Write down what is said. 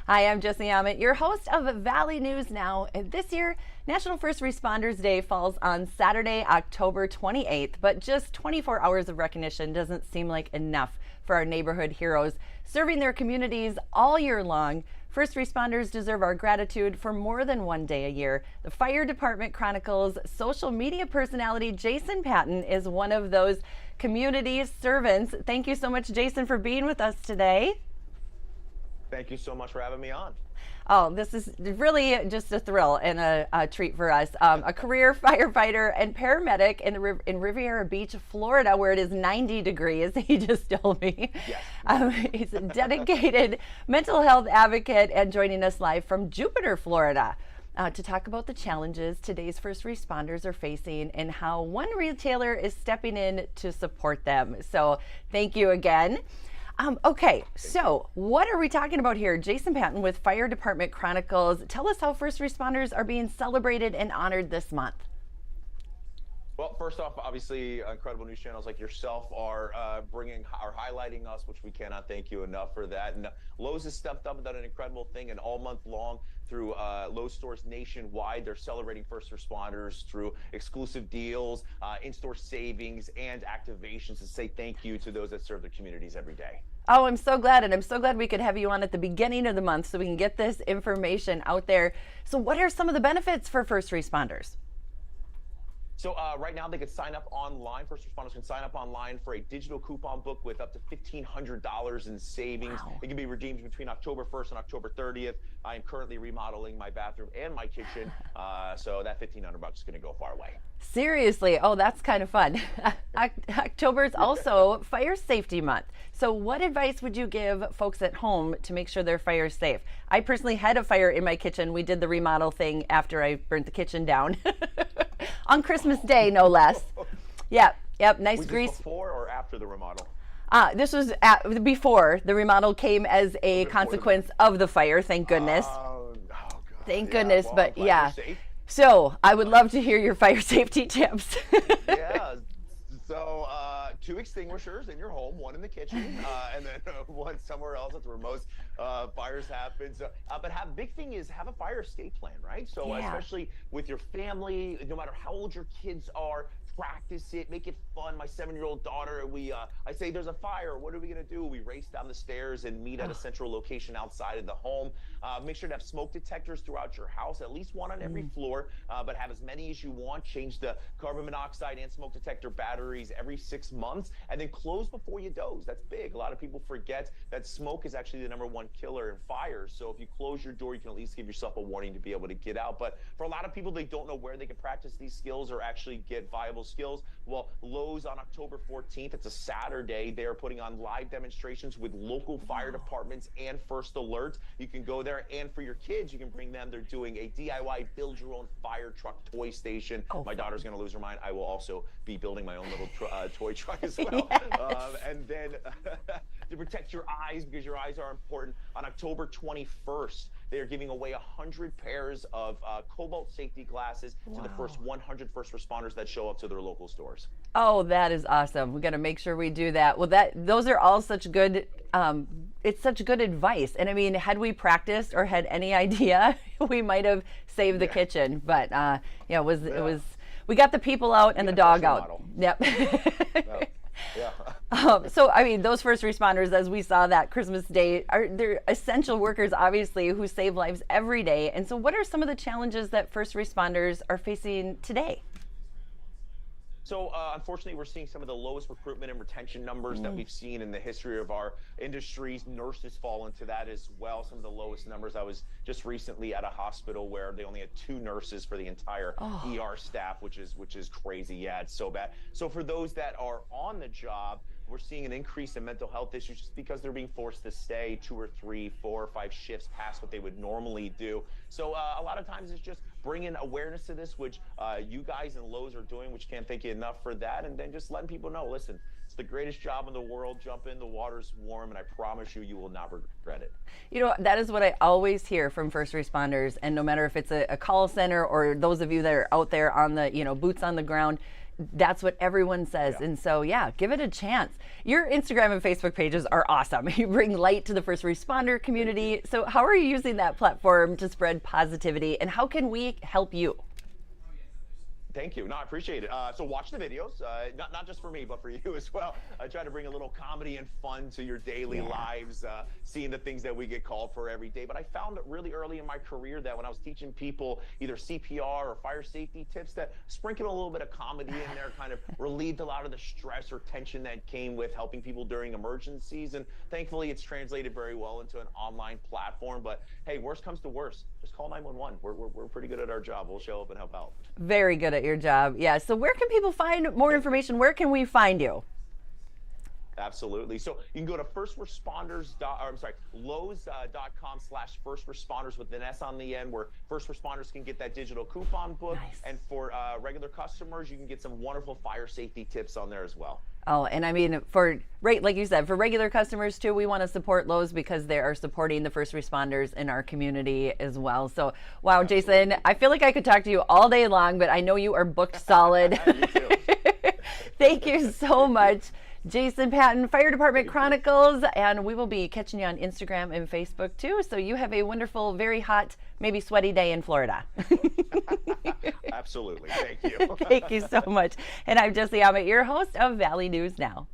Hi, I'm Jesse Ammett, your host of Valley News Now. And this year, National First Responders Day falls on Saturday, October 28th, but just 24 hours of recognition doesn't seem like enough for our neighborhood heroes serving their communities all year long. First responders deserve our gratitude for more than one day a year. The Fire Department Chronicles social media personality Jason Patton is one of those community servants. Thank you so much, Jason, for being with us today. Thank you so much for having me on. Oh, this is really just a thrill and a treat for us. A career firefighter and paramedic in Riviera Beach, Florida, where it is 90 degrees, he just told me. Yes. He's a dedicated mental health advocate and joining us live from Jupiter, Florida, to talk about the challenges today's first responders are facing and how one retailer is stepping in to support them. So thank you again. Okay, so what are we talking about here? Jason Patton with Fire Department Chronicles. Tell us how first responders are being celebrated and honored this month. Well, first off, obviously, incredible news channels like yourself are highlighting us, which we cannot thank you enough for that. And Lowe's has stepped up and done an incredible thing, and all month long through Lowe's stores nationwide, they're celebrating first responders through exclusive deals, in-store savings, and activations to say thank you to those that serve their communities every day. Oh, I'm so glad, and I'm so glad we could have you on at the beginning of the month so we can get this information out there. So what are some of the benefits for first responders? So right now they can sign up online. First responders can sign up online for a digital coupon book with up to $1,500 in savings. Wow. It can be redeemed between October 1st and October 30th. I am currently remodeling my bathroom and my kitchen, so that $1,500 is going to go far away. Seriously, oh, that's kind of fun. October is also Fire Safety Month. So what advice would you give folks at home to make sure their fire is safe? I personally had a fire in my kitchen. We did the remodel thing after I burnt the kitchen down. On Christmas Day, no less. Yep, nice Was grease. this before or after the remodel? This was before the remodel came as a consequence of the fire, thank goodness. God. Thank Yeah, goodness, well, but I'm glad yeah. you're safe. So I would love to hear your fire safety tips. Yeah. So two extinguishers in your home, one in the kitchen, and then one somewhere else. That's where most fires happen. So, but big thing is have a fire escape plan, right? So Yeah. especially with your family, no matter how old your kids are, practice it, make it fun. My 7-year-old daughter, I say there's a fire. What are we gonna do? We race down the stairs and meet at a central location outside of the home. Make sure to have smoke detectors throughout your house, at least one on every floor, but have as many as you want. Change the carbon monoxide and smoke detector batteries every 6 months, and then close before you doze. That's big. A lot of people forget that smoke is actually the #1 killer in fires. So if you close your door, you can at least give yourself a warning to be able to get out. But for a lot of people, they don't know where they can practice these skills or actually get viable skills. Well, Lowe's on October 14th, it's a Saturday, they're putting on live demonstrations with local fire departments and First Alert. You can go there, and for your kids, you can bring them. They're doing a DIY build your own fire truck toy station. My daughter's going to lose her mind. I will also be building my own little toy truck as well. And then to protect your eyes, because your eyes are important, on October 21st, they are giving away 100 pairs of Cobalt safety glasses to the first 100 first responders that show up to their local stores. Oh, that is awesome. We got to make sure we do that. Well, those are all such good, it's such good advice. And I mean, had we practiced or had any idea, we might have saved the kitchen. But it was, we got the people out and the dog out. Model. Yep. Yeah. So, I mean, those first responders, as we saw that Christmas Day, they're essential workers, obviously, who save lives every day. And so what are some of the challenges that first responders are facing today? So unfortunately, we're seeing some of the lowest recruitment and retention numbers that we've seen in the history of our industries. Nurses fall into that as well. Some of the lowest numbers. I was just recently at a hospital where they only had 2 nurses for the entire ER staff, which is crazy. Yeah, it's so bad. So for those that are on the job, we're seeing an increase in mental health issues just because they're being forced to stay 2 or 3, 4 or 5 shifts past what they would normally do. So a lot of times it's just bringing awareness to this, which you guys and Lowe's are doing, which can't thank you enough for that. And then just letting people know, listen, it's the greatest job in the world. Jump in, the water's warm, and I promise you, you will not regret it. You know, that is what I always hear from first responders. And no matter if it's a call center or those of you that are out there on the, boots on the ground, That's what everyone says. Yeah. And so, yeah, give it a chance. Your Instagram and Facebook pages are awesome. You bring light to the first responder community. So, how are you using that platform to spread positivity, and how can we help you? Thank you. No, I appreciate it. So watch the videos, not just for me, but for you as well. I try to bring a little comedy and fun to your daily lives, seeing the things that we get called for every day. But I found really early in my career that when I was teaching people either CPR or fire safety tips, that sprinkling a little bit of comedy in there kind of relieved a lot of the stress or tension that came with helping people during emergencies. And thankfully, it's translated very well into an online platform. But hey, worst comes to worst, just call 911. We're pretty good at our job. We'll show up and help out. Very good at your job. Yeah. So where can people find more information? Where can we find you? Absolutely. So you can go to Lowe's.com/first responders with an S on the end, where first responders can get that digital coupon book. Nice. And for regular customers, you can get some wonderful fire safety tips on there as well. Oh, and I mean, like you said, for regular customers too, we want to support Lowe's because they are supporting the first responders in our community as well. So, wow, Jason, I feel like I could talk to you all day long, but I know you are booked solid. Me too. Thank you so much, Jason Patton, Fire Department Chronicles, and we will be catching you on Instagram and Facebook too. So you have a wonderful, very hot, maybe sweaty day in Florida. Absolutely. Thank you. Thank you so much. And I'm Jessie Ahmet, your host of Valley News Now.